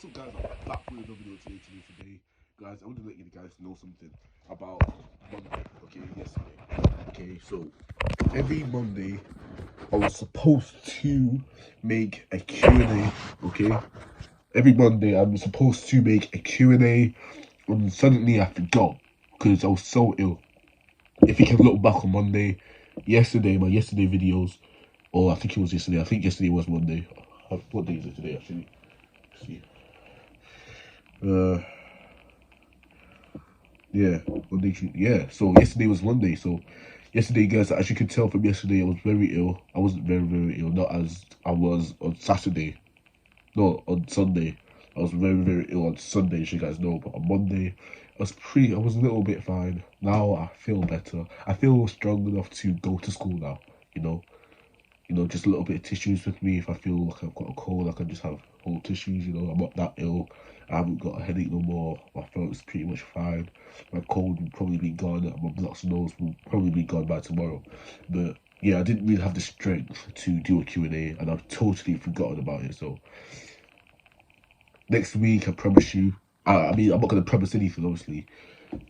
What's up, guys? I'm back with another video today. Guys, I want to let you guys know something about Monday. Okay, yesterday. Okay, so every Monday I was supposed to make a Q&A. Okay, every Monday I'm supposed to make a Q&A, and suddenly I forgot because I was so ill. If you can look back on Monday, my yesterday videos, or I think it was yesterday. I think yesterday was Monday. What day is it today? Actually, let's see. Yeah, Monday. Yeah, so yesterday was Monday. So yesterday, guys, as you can tell from yesterday, I was very ill. I wasn't very ill, not as I was on Saturday. No, on Sunday. I was very ill on Sunday, as you guys know. But on Monday, I was a little bit fine. Now I feel better. I feel strong enough to go to school now. You know, just a little bit of tissues with me. If I feel like I've got a cold, I can just have whole tissues. I'm not that ill. I haven't got a headache no more. My throat is pretty much fine. My cold will probably be gone. My blocked nose will probably be gone by tomorrow. But yeah, I didn't really have the strength to do a Q&A, and I've totally forgotten about it. So next week, I promise you. I mean, I'm not going to promise anything, obviously.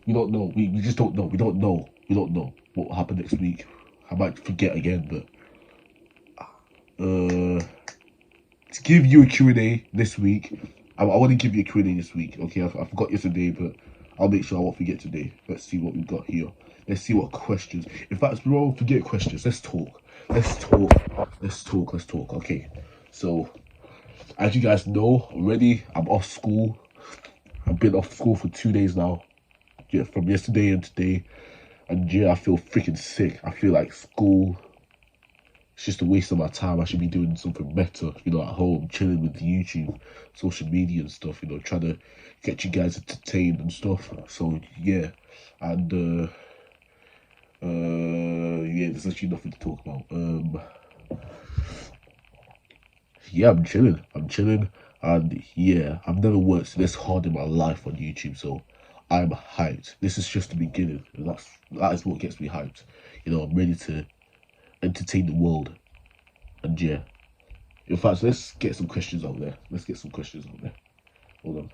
We don't know. We just don't know. We don't know. We don't know what will happen next week. I might forget again, but to give you a Q&A this week. I want to give you a Q&A this week. Okay, I forgot yesterday, but I'll make sure I won't forget today. Let's see what we've got here. Let's see what questions. In fact, we won't forget questions. Let's talk. Let's talk. Okay, so as you guys know already, I'm off school. I've been off school for 2 days now. Yeah, from yesterday and today. And yeah, I feel freaking sick. I feel like school, it's just a waste of my time. I should be doing something better, at home, chilling with YouTube, social media and stuff, trying to get you guys entertained and stuff. So, yeah. And, yeah, there's actually nothing to talk about. Yeah, I'm chilling. And, yeah, I've never worked this hard in my life on YouTube, so I'm hyped. This is just the beginning. And that is what gets me hyped. I'm ready to entertain the world. And, yeah. In fact, let's get some questions out there. Hold on.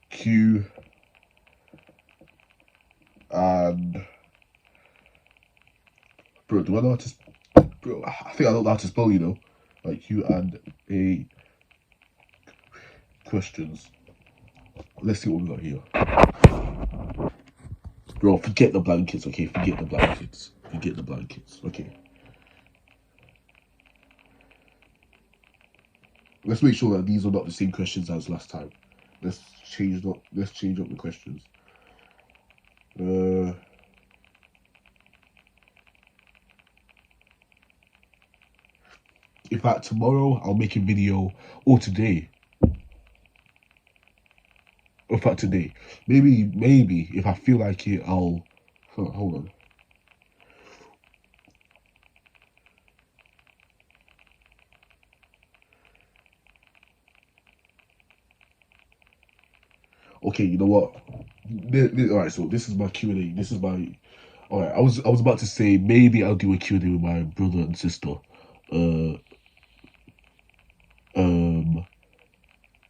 Q and bro, do I know how to? Bro, I think I don't know how to spell. Like Q and A questions. Let's see what we got here. Bro, forget the blankets. Okay, forget the blankets. Okay. Let's make sure that these are not the same questions as last time. Let's change up the questions. In fact, tomorrow I'll make a video, or today. In fact, today. Maybe if I feel like it, I'll. Hold on. Okay, you know what? All right, so this is my Q&A. This is my. All right, I was about to say maybe I'll do a Q&A with my brother and sister.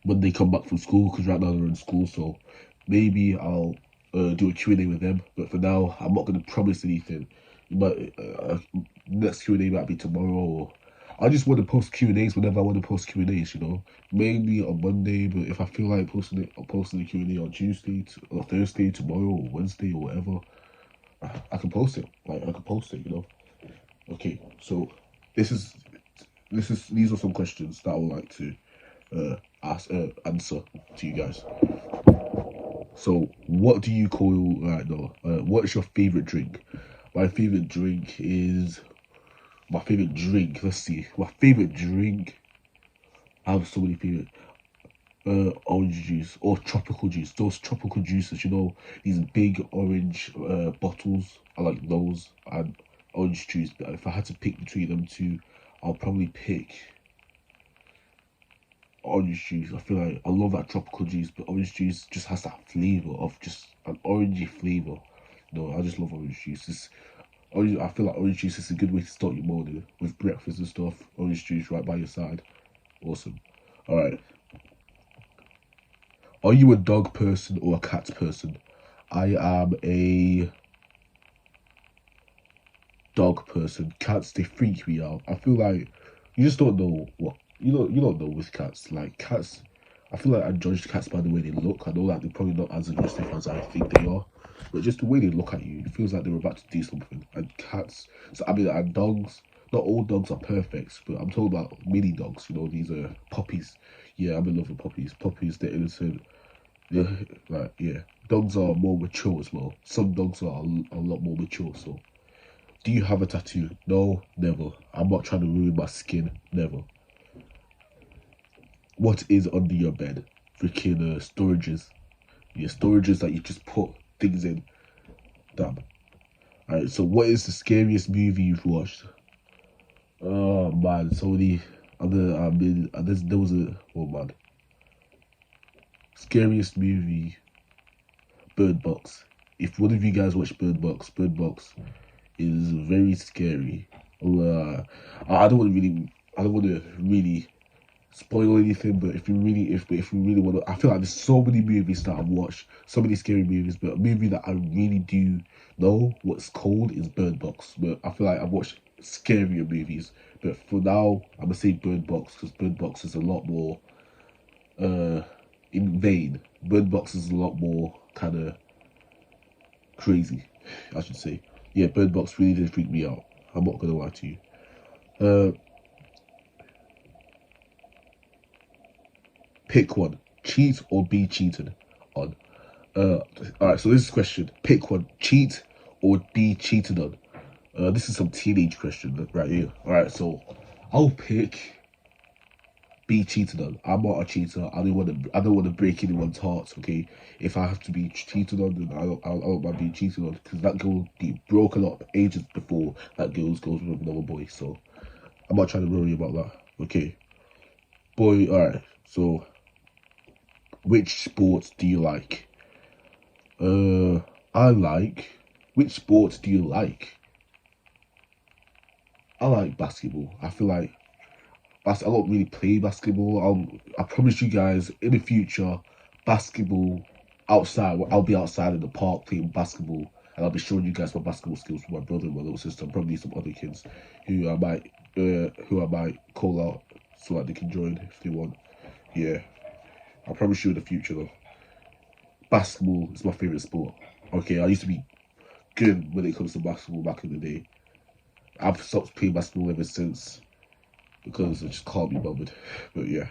When they come back from school, because right now they're in school, so maybe I'll do a Q&A with them. But for now, I'm not going to promise anything. But next Q&A might be tomorrow, or I just want to post Q&As whenever I want to post Q&As. Maybe on Monday. But if I feel like posting it, I'll post the Q&A on Tuesday or Thursday, tomorrow or Wednesday or whatever. I can post it. Okay, so these are some questions that I would like to answer to you guys. So, what do you call right now? What is your favorite drink? My favorite drink. Let's see. My favorite drink. I have so many favorite. Orange juice or tropical juice. Those tropical juices, these big orange bottles. I like those and orange juice. But if I had to pick between them two, I'll probably pick orange juice. I feel like I love that tropical juice, but orange juice just has that flavor of just an orangey flavor. No, I just love orange juice. I feel like orange juice is a good way to start your morning with breakfast and stuff. Orange juice right by your side. Awesome. All right. Are you a dog person or a cat person? I am a dog person. Cats, they freak me out. I feel like you just don't know what you don't know with cats. Like cats, I feel like I judge cats by the way they look. I know that they're probably not as aggressive as I think they are, but just the way they look at you, it feels like they're about to do something. And cats, so I mean, and dogs. Not all dogs are perfect, but I'm talking about mini dogs. You know, these are puppies. Yeah, I'm in love with puppies. Puppies, they're innocent. Yeah, like yeah. Dogs are more mature as well. Some dogs are a lot more mature. So, do you have a tattoo? No, never. I'm not trying to ruin my skin. Never. What is under your bed? Freaking storages. Yeah, storages that you just put things in. Damn. Alright, so what is the scariest movie you've watched? Oh man, so many other I mean there was a oh man. Scariest movie, Bird Box. If one of you guys watch Bird Box is very scary. I don't want to really spoil anything, but if you really want to, I feel like there's so many movies that I've watched, so many scary movies, but a movie that I really do know what's called is Bird Box. But I feel like I've watched scarier movies, but for now I'm gonna say Bird Box because Bird Box is a lot more uh in vain. Bird Box is a lot more kind of crazy, I should say. Yeah, Bird Box really did freak me out. I'm not gonna lie to you. Uh, Pick one: cheat or be cheated on. Uh, all right. So this is a question: pick one: cheat or be cheated on. This is some teenage question right here. All right. So I'll pick be cheated on. I'm not a cheater. I don't want to. I don't want to break anyone's hearts. Okay. If I have to be cheated on, then I don't mind being cheated on because that girl be broken up ages before that girl goes with another boy. So I'm not trying to worry about that. Okay. Boy. All right. So which sports do you like? I like. Which sports do you like? I like basketball. I feel like I don't really play basketball. I promise you guys in the future, basketball outside. I'll be outside in the park playing basketball, and I'll be showing you guys my basketball skills with my brother and my little sister, and probably some other kids who I might call out so that they can join if they want. Yeah, I promise you in the future though. Basketball is my favorite sport. Okay, I used to be good when it comes to basketball back in the day. I've stopped playing basketball ever since because I just can't be bothered. But yeah.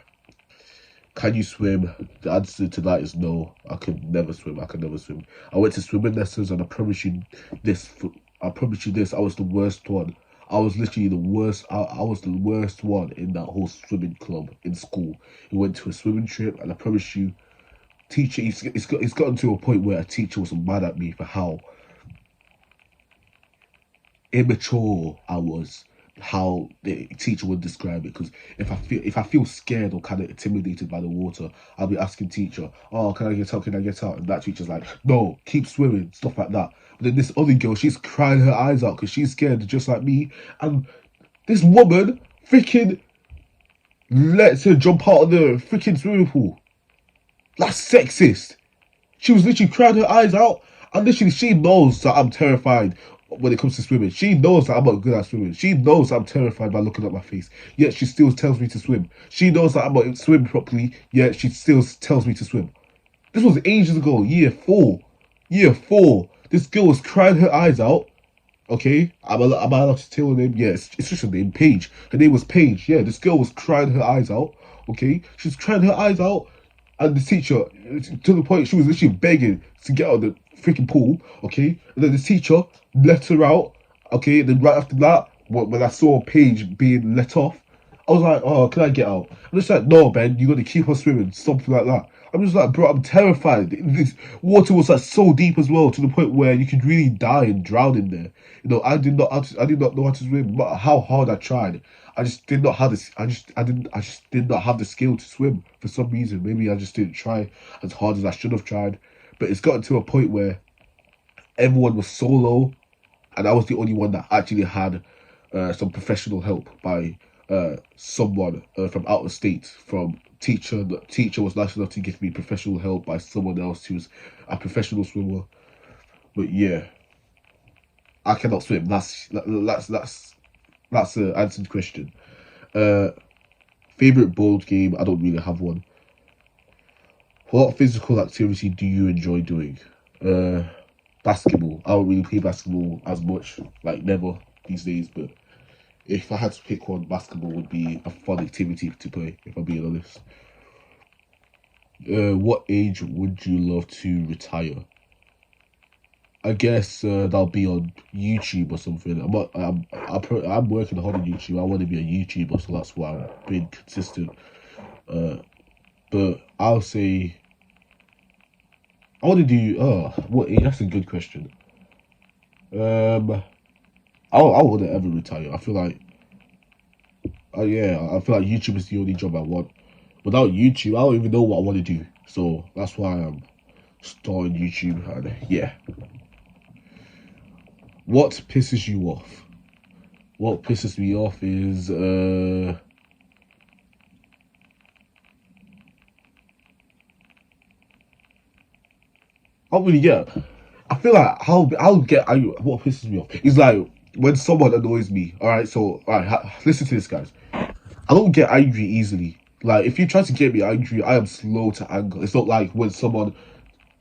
Can you swim? The answer to that is no. I could never swim. I could never swim. I went to swimming lessons and this. I promise you this. I was the worst one. I was literally the worst. I was the worst one in that whole swimming club in school. We went to a swimming trip and I promise you, teacher, it's gotten to a point where a teacher was mad at me for how immature I was, how the teacher would describe it. Because if I feel scared or kind of intimidated by the water, I'll be asking teacher, "Oh, can I get out? Can I get out?" And that teacher's like, "No, keep swimming," stuff like that. But then this other girl, she's crying her eyes out because she's scared, just like me. And this woman freaking lets her jump out of the freaking swimming pool. That's sexist. She was literally crying her eyes out, and literally she knows that I'm terrified when it comes to swimming. She knows that I'm not good at swimming. She knows I'm terrified by looking at my face. Yet she still tells me to swim. She knows that I'm not swimming properly. Yet she still tells me to swim. This was ages ago, year four. Year four. This girl was crying her eyes out. Okay, am I allowed to tell her name? Yeah, it's just her name, Paige. Her name was Paige. Yeah, this girl was crying her eyes out. Okay, she was crying her eyes out, and the teacher, to the point she was literally begging to get out of the freaking pool. Okay, and then the teacher let her out. Okay, and then right after that, when I saw Paige being let off, I was like, "Oh, can I get out?" I'm just like, "No, Ben, you got to keep on swimming," something like that. I'm just like, bro, I'm terrified. This water was like so deep as well, to the point where you could really die and drown in there. You know, I did not know how to swim. No matter how hard I tried, I just did not have this. I just did not have the skill to swim for some reason. Maybe I just didn't try as hard as I should have tried. But it's gotten to a point where everyone was solo, and I was the only one that actually had some professional help by someone from out of state, from teacher. The teacher was nice enough to give me professional help by someone else who's a professional swimmer. But yeah, I cannot swim. That's an answered question. Uh, Favorite board game? I don't really have one. What physical activity do you enjoy doing? Uh, Basketball. I don't really play basketball as much, like never these days. But if I had to pick one, basketball would be a fun activity to play. If I'm being honest. What age would you love to retire? I guess that'll be on YouTube or something. I'm working hard on YouTube. I want to be a YouTuber, so that's why I'm being consistent. Uh, but I'll say I want to do. Oh, what age? That's a good question. Um, I wouldn't ever retire. I feel like, yeah, I feel like YouTube is the only job I want. Without YouTube, I don't even know what I want to do. So that's why I'm starting YouTube. And yeah, what pisses you off? What pisses me off is I don't really get. I feel like I'll get angry. What pisses me off is like when someone annoys me. All right, so all right, listen to this, guys. I don't get angry easily. Like if you try to get me angry, I am slow to anger. It's not like when someone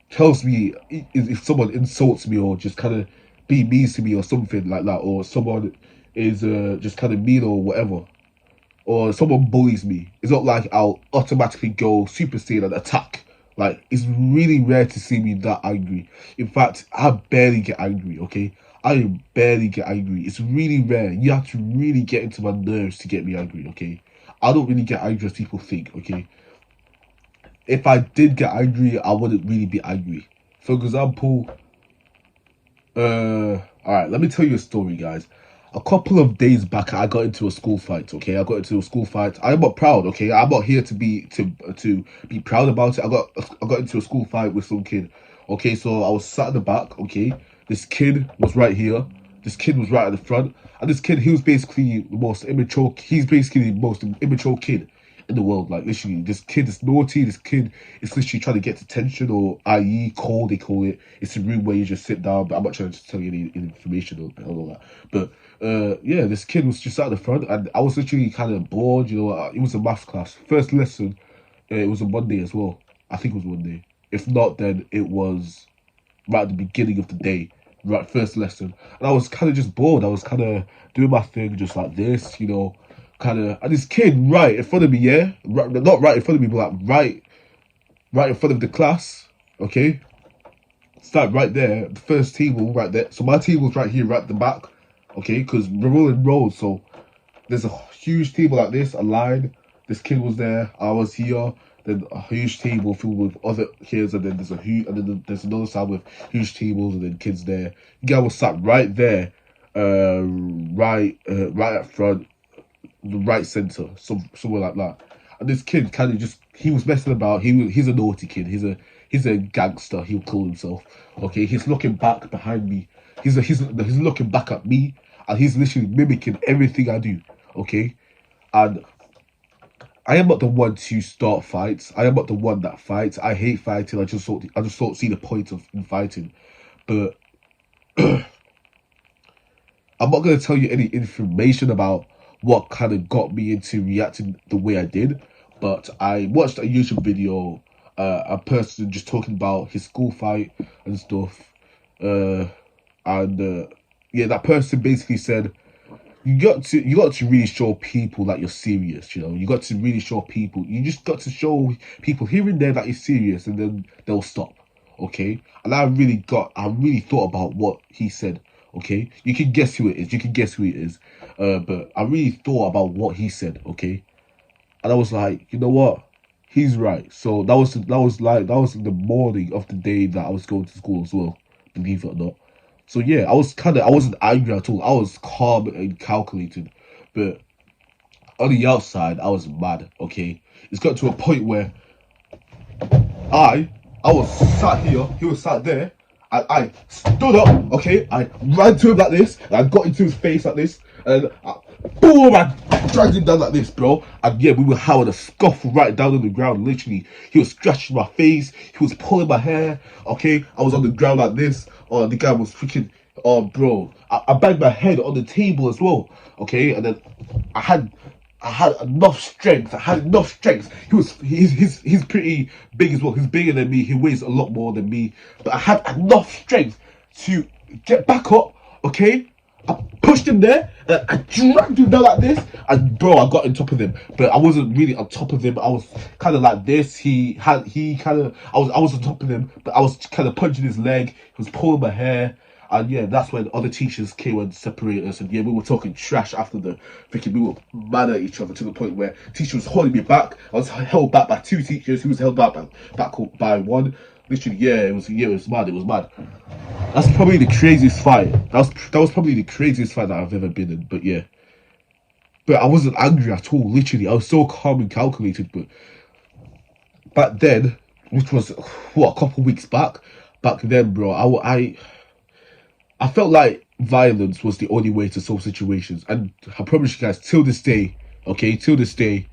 tells me if someone insults me or just kind of be mean to me or something like that, or someone is just kind of mean or whatever, or someone bullies me. It's not like I'll automatically go Super Saiyan and attack. Like it's really rare to see me that angry. In fact, I barely get angry. Okay, I barely get angry. It's really rare. You have to really get into my nerves to get me angry. Okay, I don't really get angry as people think. Okay, if I did get angry, I wouldn't really be angry. For example, all right, let me tell you a story, guys. A couple of days back, I got into a school fight. Okay, I got into a school fight. I'm not proud. Okay, I'm not here to be proud about it. I got into a school fight with some kid. Okay, so I was sat in the back. Okay, this kid was right here. This kid was right at the front, and this kid, he was basically the most immature. He's basically the most immature kid in the world. Like literally, this kid is naughty. This kid is literally trying to get attention, or i.e., call. They call it. It's a room where you just sit down. But I'm not trying to tell you any information or all that. But yeah, this kid was just at the front, and I was literally kind of bored. You know, it was a math class. First lesson, it was a Monday as well. I think it was Monday. If not, then it was right at the beginning of the day, right first lesson. And I was kind of just bored. I was kind of doing my thing just like this, you know, kind of. And this kid right in front of me, yeah, right, not right in front of me, but like right in front of the class. Okay, it's like right there, the first table right there. So my table's right here, right at the back. Okay, because we're all in rows, so there's a huge table like this, a line. This kid was there, I was here. Then a huge table filled with other kids, and then there's another side with huge tables, and then kids there. The guy was sat right there, right up front, the right center, somewhere like that. And this kid kind of just he was messing about. He's a naughty kid. He's a gangster. He'll call himself. Okay, he's looking back behind me. He's looking back at me, and he's literally mimicking everything I do. Okay, and I am not the one to start fights. I am not the one that fights. I hate fighting. I just don't see the point of in fighting. But I'm not gonna tell you any information about what kind of got me into reacting the way I did. But I watched a YouTube video, a person just talking about his school fight and stuff. Uh, and yeah, that person basically said you got to really show people that you're serious. You know, you got to really show people. You just got to show people here and there that you're serious, and then they'll stop. Okay, and I really thought about what he said. Okay, you can guess who it is. You can guess who it is. But I really thought about what he said. Okay, and I was like, you know what? He's right. So that was the morning of the day that I was going to school as well. Believe it or not. So yeah, I wasn't angry at all. I was calm and calculated, but on the outside, I was mad. Okay, it's got to a point where I I was sat here, he was sat there, I stood up, okay? I ran to him like this, and I got into his face like this, and boom, I dragged him down like this, bro. And yeah, we were having a scuffle right down on the ground, literally. He was scratching my face, he was pulling my hair, okay? I was on the ground like this. Oh, the guy was freaking, oh, bro. I banged my head on the table as well, okay? And then I had I had enough strength. I had enough strength. He's pretty big as well. He's bigger than me. He weighs a lot more than me. But I had enough strength to get back up. Okay, I pushed him there. I dragged him down like this, and bro, I got on top of him. But I wasn't really on top of him. I was kind of like this. He kind of I was on top of him, but I was kind of punching his leg. He was pulling my hair. And yeah, that's when other teachers came and separated us. And yeah, we were talking trash after the freaking. We were mad at each other to the point where teacher was holding me back. I was held back by two teachers. Who was held back by one. Literally, yeah, it was mad. It was mad. That's probably the craziest fight. That was probably the craziest fight that I've ever been in. But yeah, but I wasn't angry at all. Literally, I was so calm and calculated. But back then, which was what a couple weeks back. Back then, bro, I felt like violence was the only way to solve situations, and I promise you guys, till this day, okay, till this day,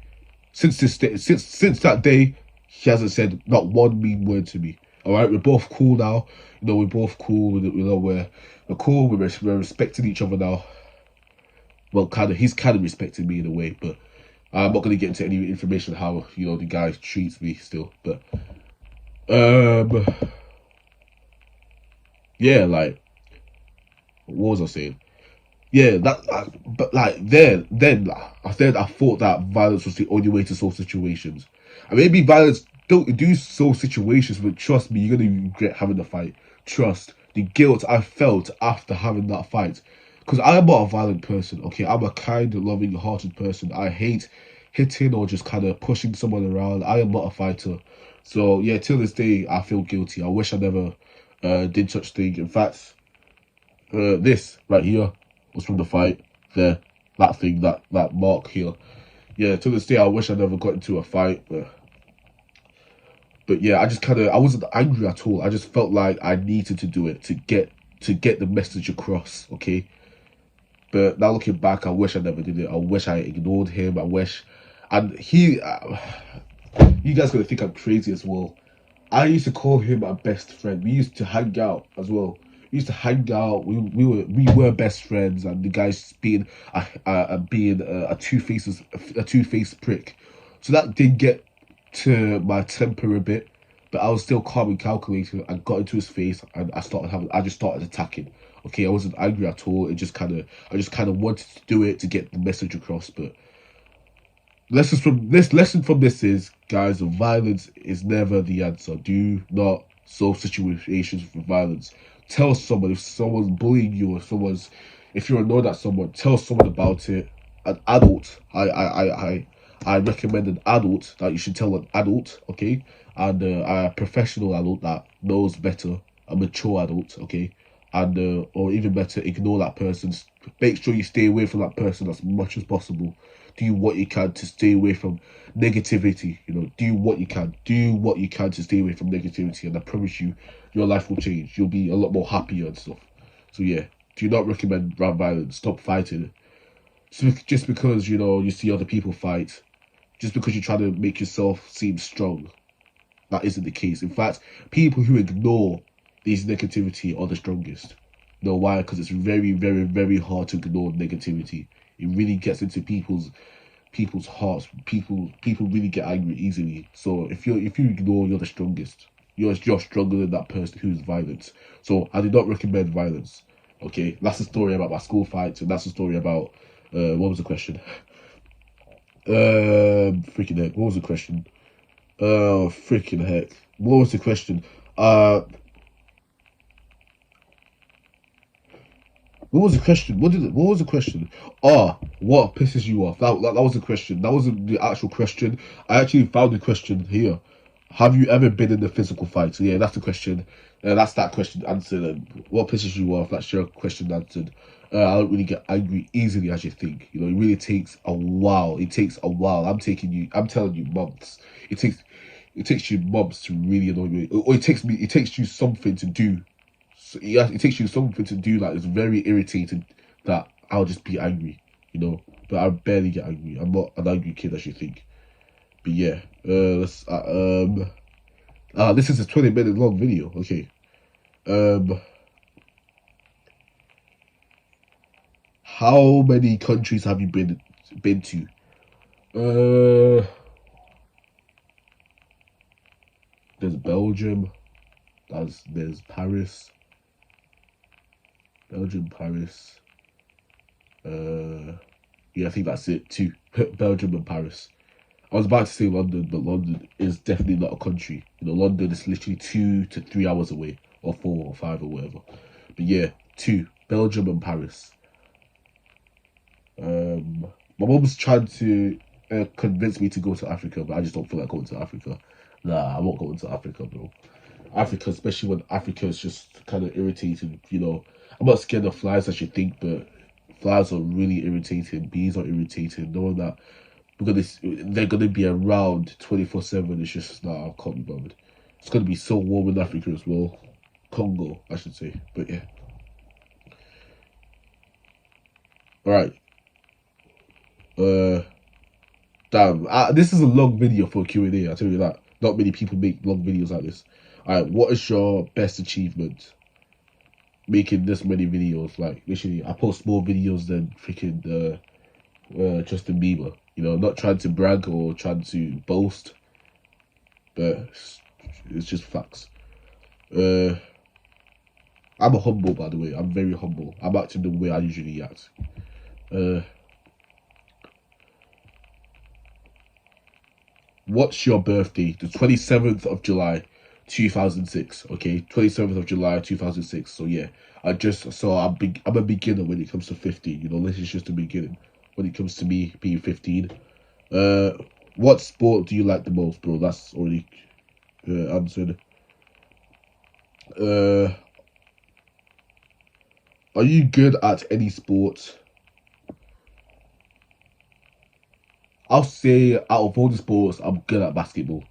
since that day, he hasn't said not one mean word to me. All right, we're both cool now. You know, we're both cool. We're cool. We're respecting each other now. Well, he's kind of respecting me in a way, but I'm not gonna get into any information how the guy treats me still. But um, yeah, like what was I saying? Yeah, but like then I thought that violence was the only way to solve situations. And maybe violence don't do solve situations, but trust me, you're gonna regret having the fight. Trust the guilt I felt after having that fight, because I am not a violent person. Okay, I'm a kind, loving-hearted person. I hate hitting or just kind of pushing someone around. I am not a fighter. So yeah, till this day, I feel guilty. I wish I never did such thing. In fact, this right here was from the fight. There, that thing, that mark here. Yeah, to this day, I wish I never got into a fight. But yeah, I wasn't angry at all. I just felt like I needed to do it to get the message across. Okay. But now looking back, I wish I never did it. I wish I ignored him. And you guys gonna think I'm crazy as well. I used to call him my best friend. We used to hang out as well. We used to hang out. We were best friends, and the guy's being a two-faced prick. So that did get to my temper a bit, but I was still calm and calculated. I got into his face, and I just started attacking. Okay, I wasn't angry at all. I just kind of wanted to do it to get the message across, but lesson from this is, guys, violence is never the answer. Do not solve situations with violence. Tell someone if someone's bullying you, if you're annoyed at someone, tell someone about it. An adult, I recommend an adult that you should tell an adult, okay, and a professional adult that knows better, a mature adult, okay, and or even better, ignore that person. Make sure you stay away from that person as much as possible. Do what you can to stay away from negativity. Do what you can. Do what you can to stay away from negativity, and I promise you, your life will change. You'll be a lot more happier and stuff. So yeah, do not recommend violence. Stop fighting. Just because you see other people fight, just because you try to make yourself seem strong, that isn't the case. In fact, people who ignore these negativity are the strongest. You know why? Because it's very, very, very hard to ignore negativity. It really gets into people's hearts. People really get angry easily. So if you ignore, you're the strongest. You're stronger than that person who's violent. So I do not recommend violence. Okay, that's the story about my school fights, and that's the story about what was the question? Freaking heck. What was the question? Freaking heck. What was the question? What was the question? What was the question? What pisses you off? That was the question. That wasn't the actual question. I actually found the question here. Have you ever been in a physical fight? So yeah, that's the question. That's that question answered. And what pisses you off? That's your question answered. I don't really get angry easily as you think. It really takes a while. It takes a while. I'm telling you, months. It takes you months to really annoy me. Or it takes you something to do yeah, it takes you something to do that is very irritating that I'll just be angry, you know. But I barely get angry. I'm not an angry kid as you think. But yeah, this is a 20-minute long video. Okay. How many countries have you been to? There's Belgium. There's Paris. Belgium, Paris. Yeah, I think that's it. Two. Belgium and Paris. I was about to say London, but London is definitely not a country. You know, London is literally 2 to 3 hours away, or 4 or 5 or whatever. But yeah, two. Belgium and Paris. My mum's trying to convince me to go to Africa, but I just don't feel like going to Africa. Nah, I'm not going to Africa, bro. Africa, especially when Africa is just kind of irritating. You know, I'm not scared of flies as you think, but flies are really irritating. Bees are irritating. Knowing that because they're gonna be around 24/7, it's just nah, I can't be bothered. It's gonna be so warm in Africa as well. Congo, I should say. But yeah. All right. Damn. This is a long video for a Q&A. I tell you that. Not many people make long videos like this. All right. What is your best achievement? Making this many videos, like literally, I post more videos than freaking Justin Bieber. You know, not trying to brag or trying to boast, but it's just facts. I'm a humble, by the way. I'm very humble. I'm acting the way I usually act. What's your birthday? The 27th of July, 2006. Okay, 27th of July, 2006. So yeah, I'm a beginner when it comes to 15. You know, this is just a beginning when it comes to me being 15. What sport do you like the most, bro? That's already answered. Are you good at any sport? I'll say out of all the sports, I'm good at basketball.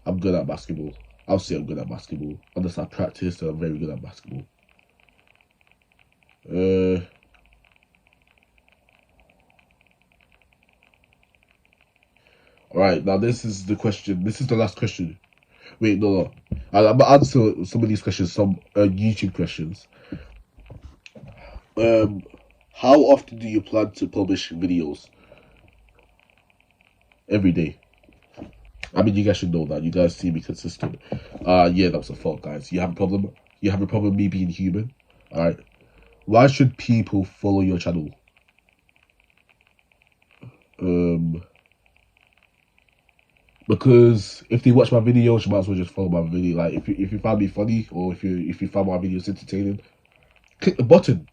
I'm good at basketball. I'll say I'm good at basketball. Unless I practice, I'm very good at basketball. All right, now this is the question. This is the last question. Wait, no. I'm gonna answer some of these questions, some YouTube questions. How often do you plan to publish videos? Every day. I mean, you guys should know that. You guys see me consistent. Yeah, that was a fault, guys. You have a problem? You have a problem with me being human? All right. Why should people follow your channel? Because if they watch my videos, you might as well just follow my video. Like if you find me funny or if you find my videos entertaining, click the button.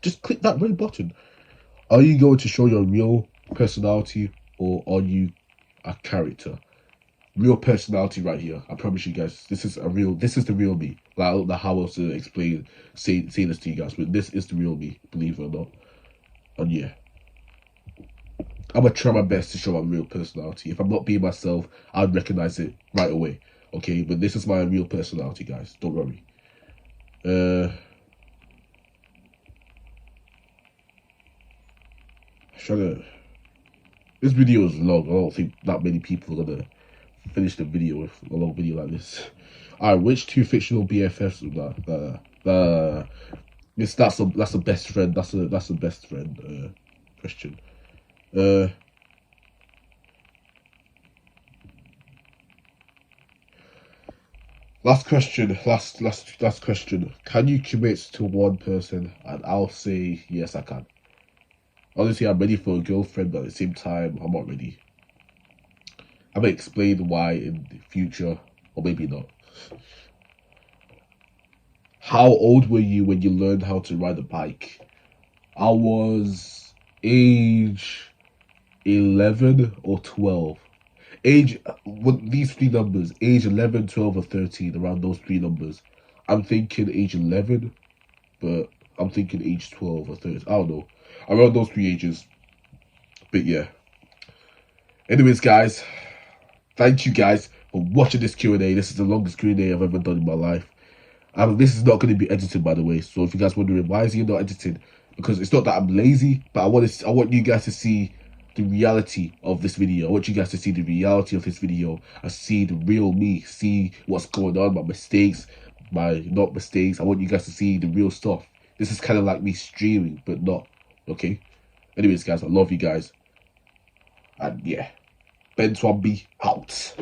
Just click that red button. Are you going to show your real personality or are you a character? Real personality right here. I promise you guys, this is the real me. Like I don't know how else to say this to you guys, but this is the real me, believe it or not. And yeah. I'm gonna try my best to show my real personality. If I'm not being myself, I'd recognize it right away. Okay, but this is my real personality, guys. Don't worry. This video is long. I don't think that many people are gonna finish the video with a long video like this. Alright, which two fictional BFFs? That's a best friend. That's a best friend question. Last question. Last question. Can you commit to one person? And I'll say yes, I can. Honestly, I'm ready for a girlfriend, but at the same time, I'm not ready. I may explain why in the future, or maybe not. How old were you when you learned how to ride a bike? I was age 11 or 12. Age, with these three numbers, age 11, 12, or 13, around those three numbers. I'm thinking age 11, but I'm thinking age 12 or 13. I don't know. Around those three ages. But yeah. Anyways, guys, thank you guys for watching this Q&A. This is the longest Q&A I've ever done in my life. This is not going to be edited, by the way. So if you guys wondering why is he not edited, because it's not that I'm lazy, but I want you guys to see the reality of this video. I want you guys to see the reality of this video and see the real me, see what's going on, my mistakes, my not mistakes. I want you guys to see the real stuff. This is kind of like me streaming, but not. Okay. Anyways, guys, I love you guys. And yeah, Ben Swamby out.